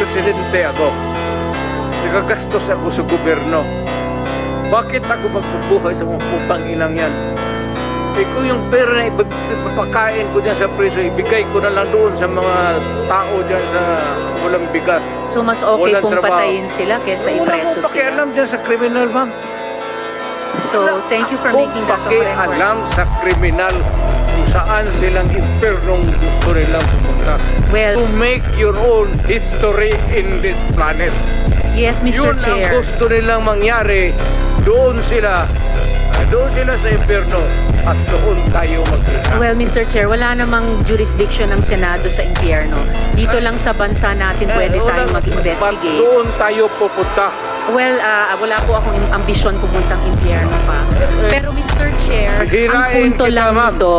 presidente ako. Nagagastos ako sa gobyerno. Bakit ako magbubuhay sa mga putang inang yan? Kung yung pera na ipapakain ko dyan sa preso, ibigay ko na lang doon sa mga tao dyan sa walang bigat. So mas okay Walang kung trabaho. patayin sila kesa Wala ipreso akong pakialam sila. dyan sa kriminal, ma'am. So thank you for making that record. Pakialam sa kriminal kung saan silang impernong gusto nilang pumunta. Well, To make your own history in this planet. yes, Mr. Yun ang Chair. gusto nilang mangyari. Doon sila sa impyerno at doon tayo magkita. Well, Mr. Chair, wala namang jurisdiction ng Senado sa impyerno. Dito lang sa bansa natin pwede tayong mag-investigate. Doon tayo pupunta. Well, wala po akong ambisyon pumuntang impyerno pa. Pero Mr. Chair, ang Hirain punto kita, lang ma'am. nito,